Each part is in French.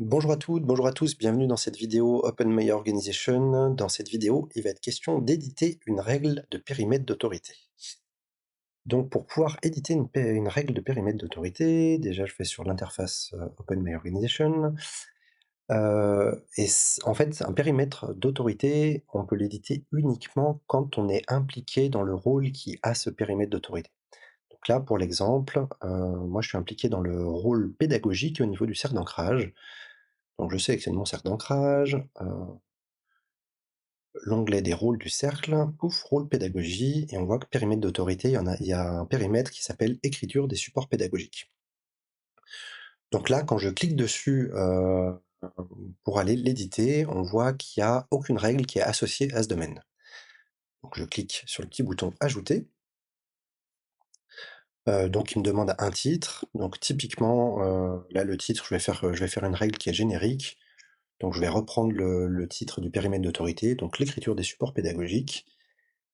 Bonjour à toutes, bonjour à tous, bienvenue dans cette vidéo Open My Organization. Dans cette vidéo, il va être question d'éditer une règle de périmètre d'autorité. Donc pour pouvoir éditer une règle de périmètre d'autorité, déjà je vais sur l'interface Open My Organization. En fait, un périmètre d'autorité, on peut l'éditer uniquement quand on est impliqué dans le rôle qui a ce périmètre d'autorité. Donc là, pour l'exemple, moi je suis impliqué dans le rôle pédagogique au niveau du cercle d'ancrage. Donc je sélectionne mon cercle d'ancrage, l'onglet des rôles du cercle, pouf, rôle pédagogie, et on voit que périmètre d'autorité, il y a un périmètre qui s'appelle écriture des supports pédagogiques. Donc là, quand je clique dessus pour aller l'éditer, on voit qu'il n'y a aucune règle qui est associée à ce domaine. Donc je clique sur le petit bouton ajouter. Donc il me demande un titre. Donc typiquement, là le titre, je vais faire une règle qui est générique. Donc je vais reprendre le titre du périmètre d'autorité, donc l'écriture des supports pédagogiques.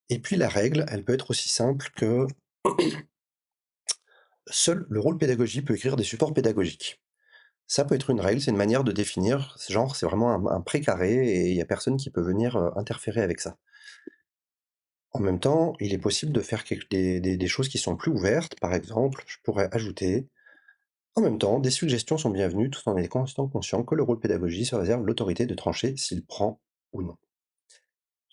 Et puis la règle, elle peut être aussi simple que seul le rôle pédagogie peut écrire des supports pédagogiques. Ça peut être une règle, c'est une manière de définir, genre c'est vraiment un précaré et il y a personne qui peut venir, interférer avec ça. En même temps, il est possible de faire des choses qui sont plus ouvertes. Par exemple, je pourrais ajouter: «En même temps, des suggestions sont bienvenues tout en étant conscient que le rôle pédagogie se réserve l'autorité de trancher s'il prend ou non».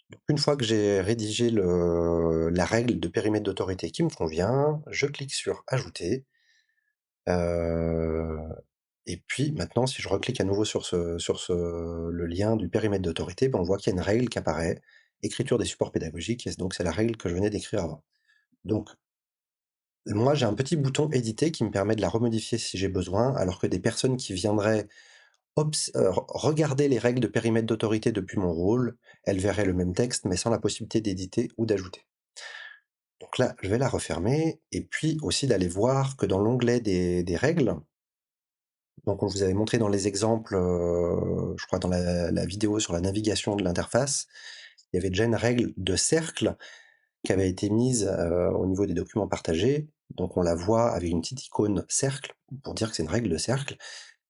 Donc une fois que j'ai rédigé la règle de périmètre d'autorité qui me convient, je clique sur ajouter. Heu et puis maintenant si je reclique à nouveau sur le lien du périmètre d'autorité, ben, on voit qu'il y a une règle qui apparaît, écriture des supports pédagogiques, et donc c'est la règle que je venais d'écrire avant. Donc moi j'ai un petit bouton éditer qui me permet de la remodifier si j'ai besoin, alors que des personnes qui viendraient regarder les règles de périmètre d'autorité depuis mon rôle, elles verraient le même texte mais sans la possibilité d'éditer ou d'ajouter. Donc là, je vais la refermer et puis aussi d'aller voir que dans l'onglet des règles. Donc on vous avait montré dans les exemples, je crois dans la vidéo sur la navigation de l'interface, il y avait déjà une règle de cercle qui avait été mise, au niveau des documents partagés. Donc on la voit avec une petite icône cercle pour dire que c'est une règle de cercle,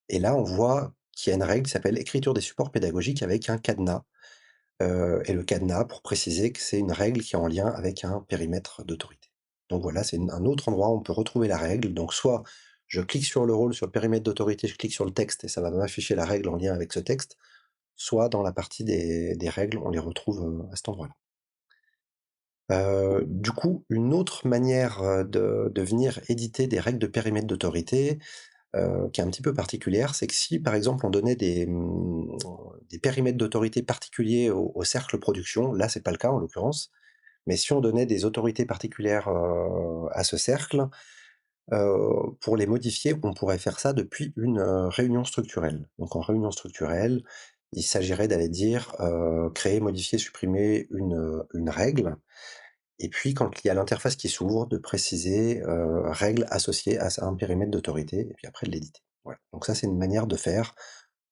et là on voit qu'il y a une règle qui s'appelle écriture des supports pédagogiques avec un cadenas, et le cadenas pour préciser que c'est une règle qui est en lien avec un périmètre d'autorité. Donc voilà, c'est un autre endroit où on peut retrouver la règle. Donc soit je clique sur le rôle, sur le périmètre d'autorité, je clique sur le texte et ça va m'afficher la règle en lien avec ce texte, soit dans la partie des règles, on les retrouve, à cet endroit-là. Du coup, une autre manière, de venir éditer des règles de périmètre d'autorité, qui est un petit peu particulière, c'est que si, par exemple, on donnait des périmètres d'autorité particuliers au cercle production, là, c'est pas le cas en l'occurrence, mais si on donnait des autorités particulières, à ce cercle, pour les modifier, on pourrait faire ça depuis une, réunion structurelle. Donc en réunion structurelle, il s'agirait d'aller dire, créer, modifier, supprimer une règle, et puis quand il y a l'interface qui s'ouvre, de préciser, règle associée à un périmètre d'autorité et puis après de l'éditer. Voilà, donc ça c'est une manière de faire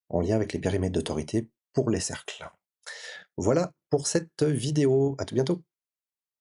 en lien avec les périmètres d'autorité pour les cercles. Voilà pour cette vidéo, à tout bientôt.